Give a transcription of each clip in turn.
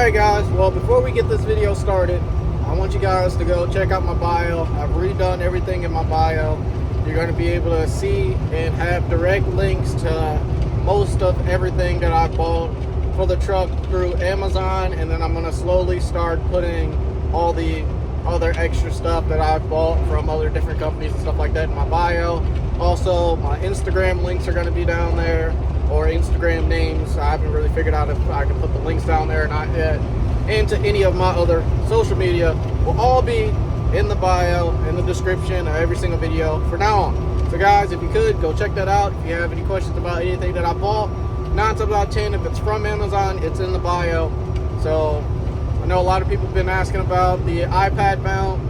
Alright guys, well before we get this video started, I want you guys to go check out my bio. I've redone everything in my bio. You're going to be able to see and have direct links to most of everything that I bought for the truck through Amazon, and then I'm going to slowly start putting all the other extra stuff that I've bought from other different companies and stuff like that in my bio. Also, my Instagram links are going to be down there, or Instagram names. I haven't really figured out if I can put the links down there or not yet. And to any of my other social media will all be in the bio, in the description of every single video for now on. So guys, if you could, go check that out. If you have any questions about anything that I bought, 9 times out of 10, if it's from Amazon, it's in the bio. So I know a lot of people have been asking about the iPad mount.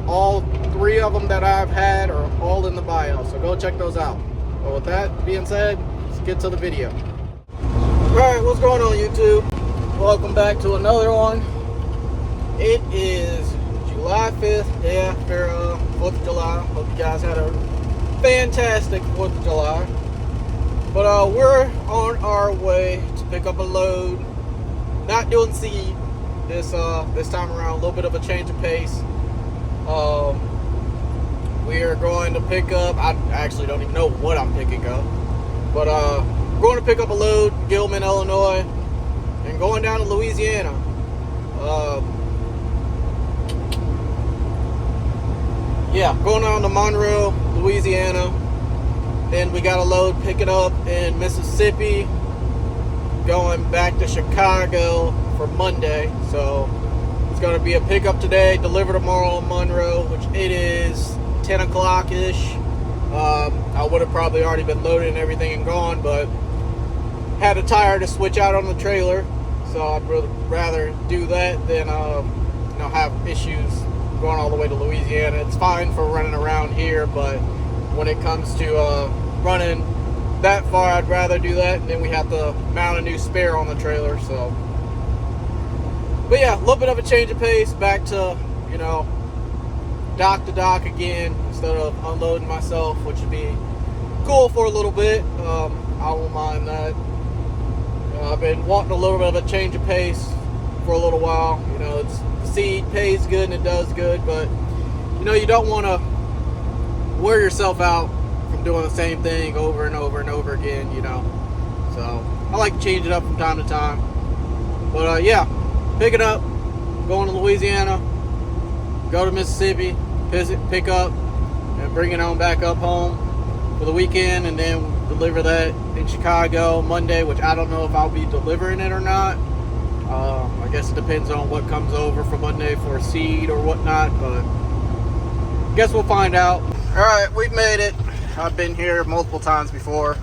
All 3 of them that I've had are all in the bio, so go check those out. But with that being said, let's get to the video. Alright, what's going on YouTube? Welcome back to another one. It is July 5th, day after 4th of July. Hope you guys had a fantastic 4th of July. But we're on our way to pick up a load. Not doing seed this time around, a little bit of a change of pace. We are going to pick up, I actually don't even know what I'm picking up, but we're going to pick up a load in Gilman, Illinois, and going down to Louisiana. Yeah, going down to Monroe, Louisiana. Then we got a load picking up in Mississippi, going back to Chicago for Monday. So it's going to be a pickup today, deliver tomorrow in Monroe, which it is 10 o'clock-ish. I would have probably already been loaded and everything and gone, but had a tire to switch out on the trailer, so I'd rather do that than have issues going all the way to Louisiana. It's fine for running around here, but when it comes to running that far, I'd rather do that, and then we have to mount a new spare on the trailer. So, but yeah, a little bit of a change of pace, back to, dock to dock again instead of unloading myself, which would be cool for a little bit. I won't mind that. I've been wanting a little bit of a change of pace for a little while. It's seed pays good and it does good, but you don't want to wear yourself out from doing the same thing over and over and over again. So I like to change it up from time to time. But yeah, pick it up, going to Louisiana, go to Mississippi, pick up, and bring it on back up home for the weekend, and then deliver that in Chicago Monday, which I don't know if I'll be delivering it or not. I guess it depends on what comes over for Monday for seed or whatnot, but guess we'll find out. Alright, we've made it. I've been here multiple times before.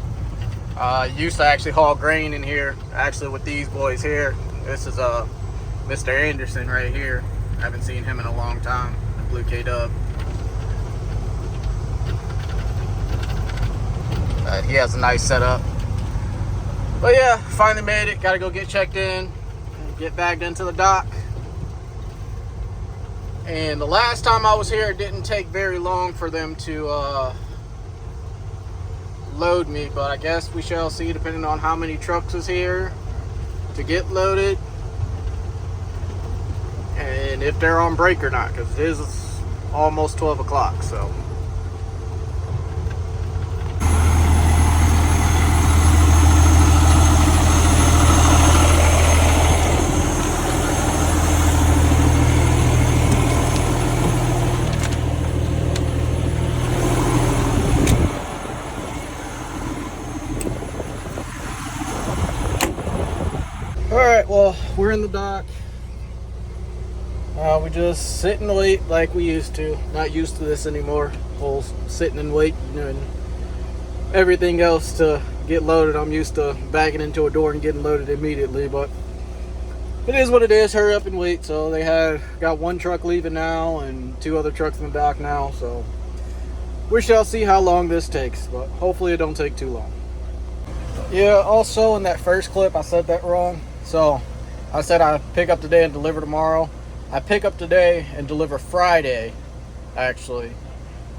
Used to actually haul grain in here, actually with these boys here. This is Mr. Anderson right here. I haven't seen him in a long time. Blue K-Dub. He has a nice setup. But yeah, finally made it. Gotta go get checked in, get bagged into the dock. And the last time I was here, it didn't take very long for them to load me, but I guess we shall see, depending on how many trucks is here to get loaded and if they're on break or not, because it is almost 12 o'clock. So alright, well, we're in the dock. We just sit and wait like we used to. Not used to this anymore. Whole sitting and waiting and everything else to get loaded. I'm used to backing into a door and getting loaded immediately, but it is what it is. Hurry up and wait. So they got 1 truck leaving now and 2 other trucks in the dock now. So we shall see how long this takes, but hopefully it don't take too long. Yeah, also in that first clip I said that wrong. So I said I pick up today and deliver tomorrow. I pick up today and deliver Friday, actually.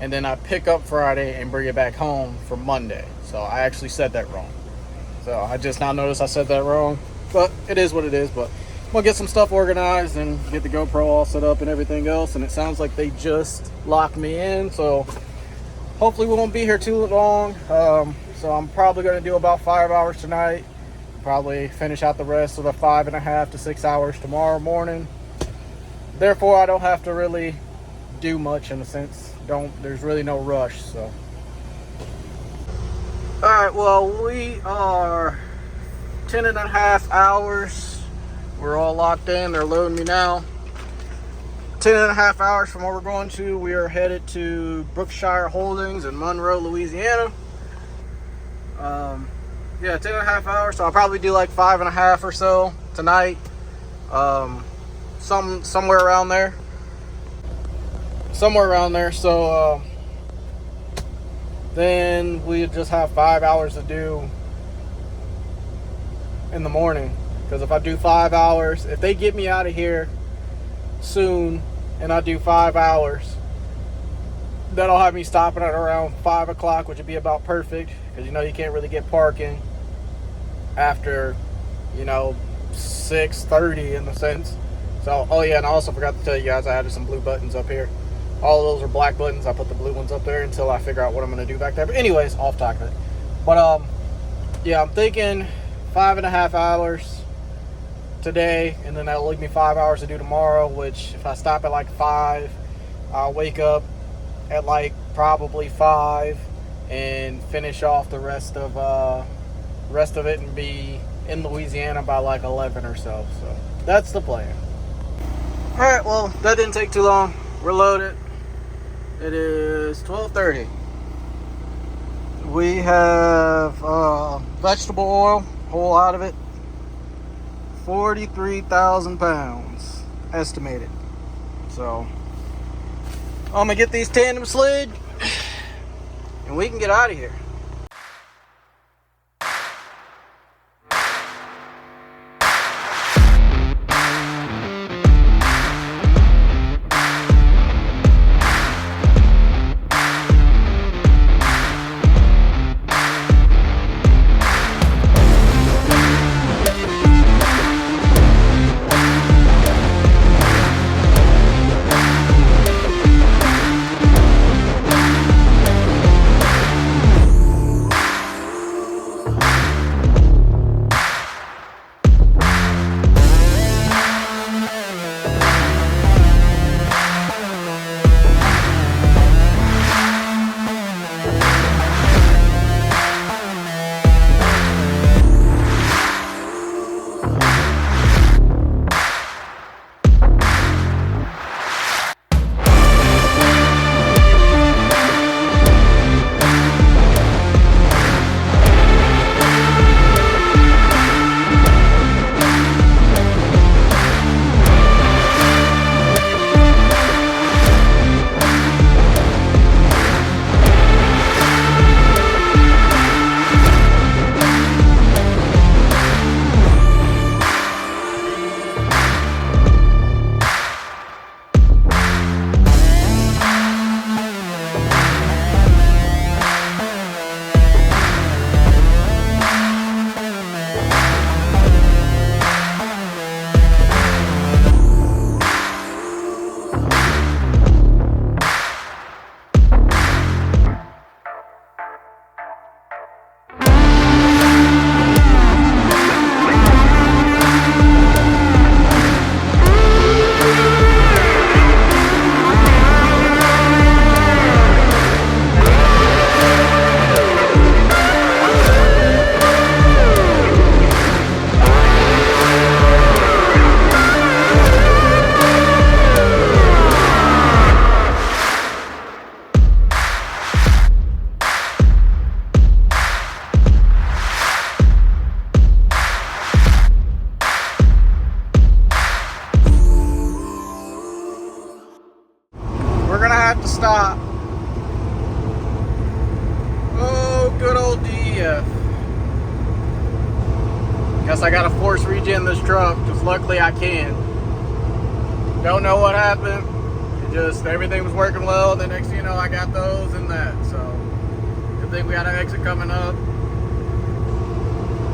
And then I pick up Friday and bring it back home for Monday. So I actually said that wrong. So I just now noticed I said that wrong. But it is what it is. But we'll get some stuff organized and get the GoPro all set up and everything else. And it sounds like they just locked me in, so hopefully we won't be here too long. So I'm probably going to do about 5 hours tonight. Probably finish out the rest of the 5.5 to 6 hours tomorrow morning. Therefore, I don't have to really do much in a sense. There's really no rush. So, all right. Well, we are 10.5 hours. We're all locked in. They're loading me now. 10.5 hours from where we're going to. We are headed to Brookshire Holdings in Monroe, Louisiana. Yeah, 10.5 hours. So I'll probably do like 5.5 or so tonight. Somewhere around there. So then we just have 5 hours to do in the morning. Because if I do 5 hours, if they get me out of here soon and I do 5 hours, that'll have me stopping at around 5 o'clock, which would be about perfect. Because you can't really get parking after 6:30 in the sense. So, oh yeah, and I also forgot to tell you guys I added some blue buttons up here. All of those are black buttons. I put the blue ones up there until I figure out what I'm going to do back there. But anyways, off topic. But yeah, I'm thinking 5.5 hours today, and then that'll leave me 5 hours to do tomorrow, which if I stop at like 5, I'll wake up at like probably 5 and finish off the rest of it and be in Louisiana by like 11 or so. So that's the plan. All right, well, that didn't take too long. We're loaded. It is 12:30. We have vegetable oil, whole lot of it. 43,000 pounds estimated. So I'm gonna get these tandem slid and we can get out of here. To stop. Oh, good old DPF. Guess I gotta force regen this truck, because luckily I can. Don't know what happened. Everything was working well. The next thing you know, I got those and that. So, good thing we got an exit coming up.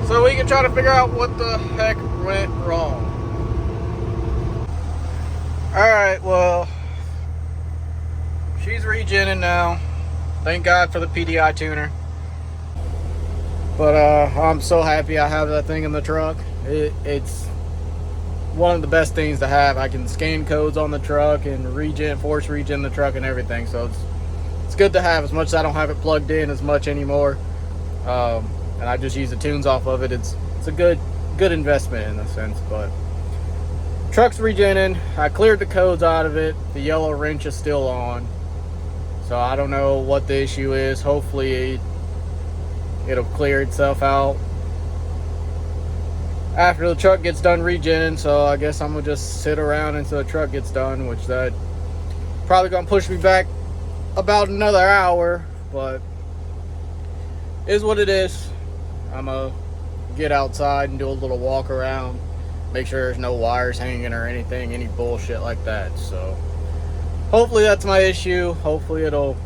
So we can try to figure out what the heck went wrong. regenning now. Thank God for the PDI tuner. But I'm so happy I have that thing in the truck. It's one of the best things to have. I can scan codes on the truck and force regen the truck and everything. So it's good to have, as much as I don't have it plugged in as much anymore. And I just use the tunes off of it. It's a good investment in a sense. But truck's regenning. I cleared the codes out of it. The yellow wrench is still on. So I don't know what the issue is. Hopefully it'll clear itself out after the truck gets done regenning. So I guess I'm gonna just sit around until the truck gets done, which that probably gonna push me back about another hour, but is what it is. I'm gonna get outside and do a little walk around, make sure there's no wires hanging or anything, any bullshit like that. So hopefully that's my issue. Hopefully it'll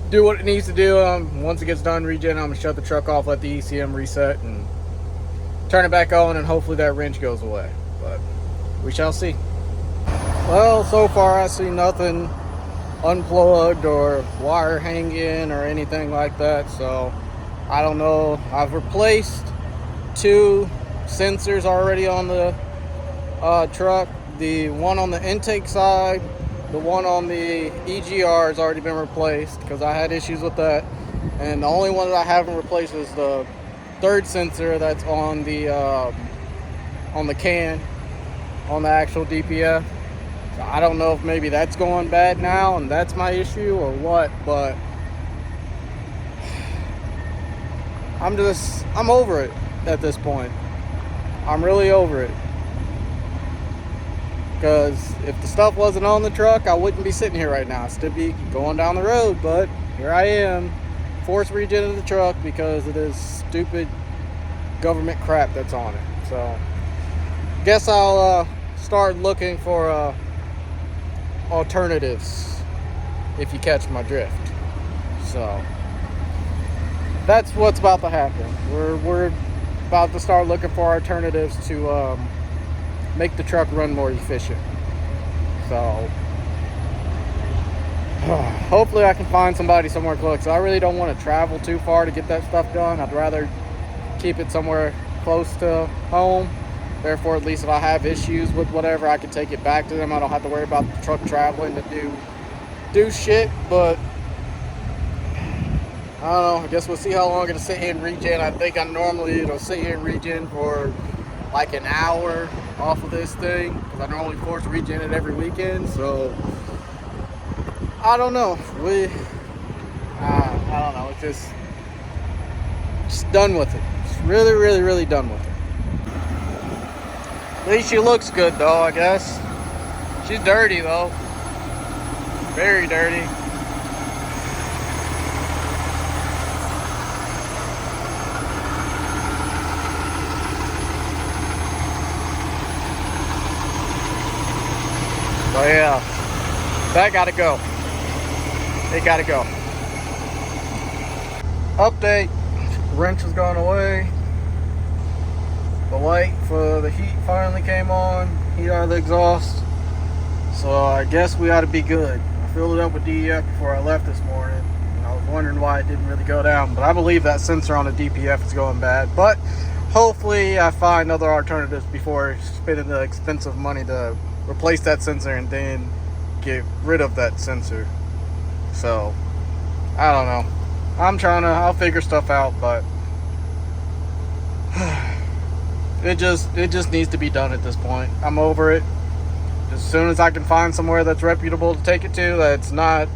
do what it needs to do. Once it gets done regenning, I'm gonna shut the truck off, let the ECM reset, and turn it back on, and hopefully that wrench goes away. But we shall see. Well, so far I see nothing unplugged or wire hanging or anything like that. So I don't know. I've replaced 2 sensors already on the truck. The one on the intake side, the one on the EGR has already been replaced because I had issues with that. And the only one that I haven't replaced is the 3rd sensor that's on the can, on the actual DPF. So I don't know if maybe that's going bad now and that's my issue or what, but I'm over it at this point. I'm really over it. Because if the stuff wasn't on the truck, I wouldn't be sitting here right now. I'd still be going down the road, but here I am, force regenning the truck because of this stupid government crap that's on it. So guess I'll start looking for alternatives, if you catch my drift. So that's what's about to happen. We're about to start looking for alternatives to make the truck run more efficient. So hopefully I can find somebody somewhere close. I really don't want to travel too far to get that stuff done. I'd rather keep it somewhere close to home. Therefore, at least if I have issues with whatever, I can take it back to them. I don't have to worry about the truck traveling to do shit. But I don't know. I guess we'll see how long it'll sit here and regen. I think it'll sit here and regen for like an hour off of this thing, because I normally force regen it every weekend. So I don't know. I don't know. It's just done with it. Just really done with it. At least she looks good though, I guess. She's dirty though. Very dirty. So yeah, that gotta go. It gotta go. Update, wrench has gone away. The light for the heat finally came on. Heat out of the exhaust. So I guess we ought to be good. I filled it up with DEF before I left this morning. And I was wondering why it didn't really go down. But I believe that sensor on the DPF is going bad. But hopefully I find other alternatives before spending the expensive money to replace that sensor and then get rid of that sensor. So I don't know. I'll figure stuff out, but it just needs to be done at this point. I'm over it. As soon as I can find somewhere that's reputable to take it to, that's not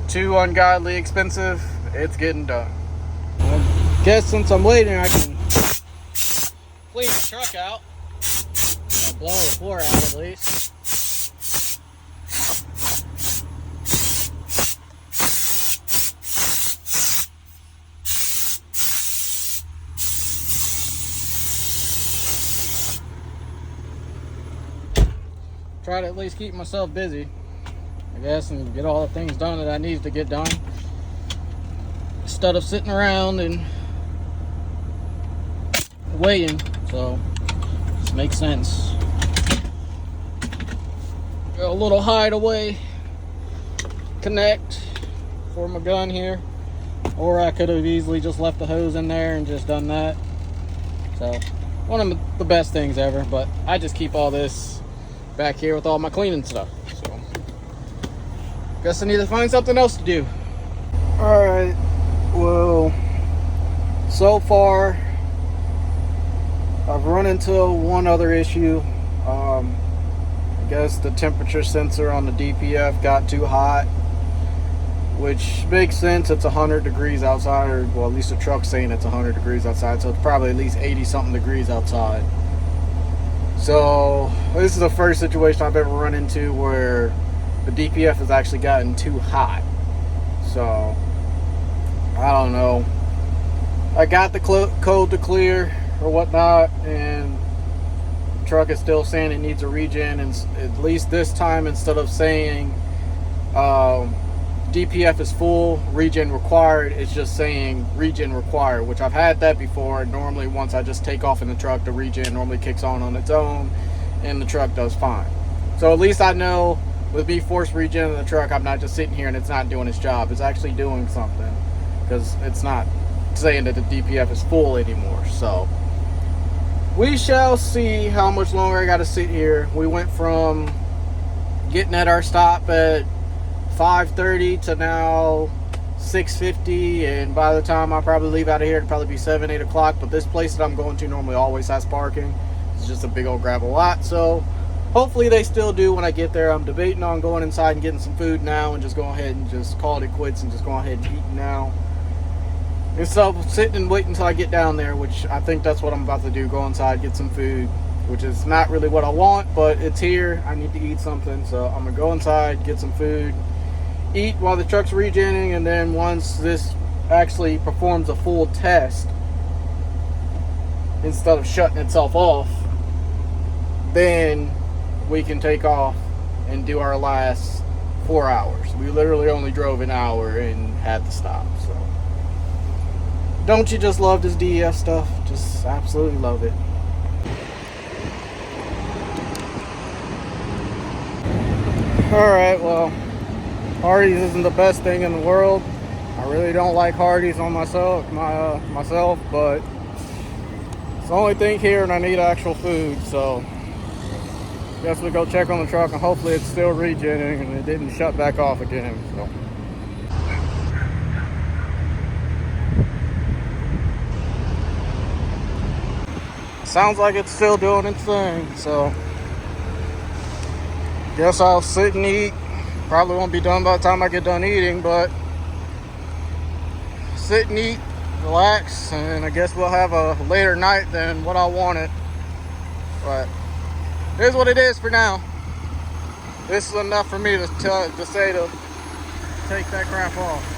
too ungodly expensive, it's getting done. I guess since I'm waiting, I can clean the truck out. I'll blow the floor out at least. Try to at least keep myself busy, I guess, and get all the things done that I need to get done instead of sitting around and waiting. So this makes sense. Got a little hideaway connect for my gun here, or I could have easily just left the hose in there and just done that. So one of the best things ever, but I just keep all this back here with all my cleaning stuff. So guess I need to find something else to do. All right, well, so far I've run into one other issue. I guess the temperature sensor on the DPF got too hot, which makes sense. It's 100 degrees outside, or well, at least the truck's saying it's 100 degrees outside, so it's probably at least 80 something degrees outside. So this is the first situation I've ever run into where the DPF has actually gotten too hot. So I don't know, I got the code to clear or whatnot, and the truck is still saying it needs a regen. And at least this time, instead of saying DPF is full, regen required, it's just saying regen required, which I've had that before. Normally once I just take off in the truck, the regen normally kicks on its own and the truck does fine. So at least I know with me force regen in the truck, I'm not just sitting here and it's not doing its job. It's actually doing something, because it's not saying that the DPF is full anymore. So we shall see how much longer I got to sit here. We went from getting at our stop at 5:30 to now 6:50, and by the time I probably leave out of here, it'll probably be 7-8 o'clock. But this place that I'm going to normally always has parking. It's just a big old gravel lot, so hopefully they still do when I get there. I'm debating on going inside and getting some food now and just go ahead and just call it quits and just go ahead and eat now, instead of sitting and waiting until I get down there, which I think that's what I'm about to do. Go inside, get some food, which is not really what I want, but it's here. I need to eat something, so I'm gonna go inside, get some food, eat while the truck's regenning, and then once this actually performs a full test instead of shutting itself off, then we can take off and do our last 4 hours. We literally only drove an hour and had to stop. So don't you just love this DEF stuff? Just absolutely love it. Alright, well, Hardee's isn't the best thing in the world. I really don't like Hardee's on myself, but it's the only thing here and I need actual food. So guess we go check on the truck and hopefully it's still regenerating and it didn't shut back off again. So sounds like it's still doing its thing. So guess I'll sit and eat. Probably won't be done by the time I get done eating, but sit and eat, relax, and I guess we'll have a later night than what I wanted. But it is what it is for now. This is enough for me to say to take that crap off.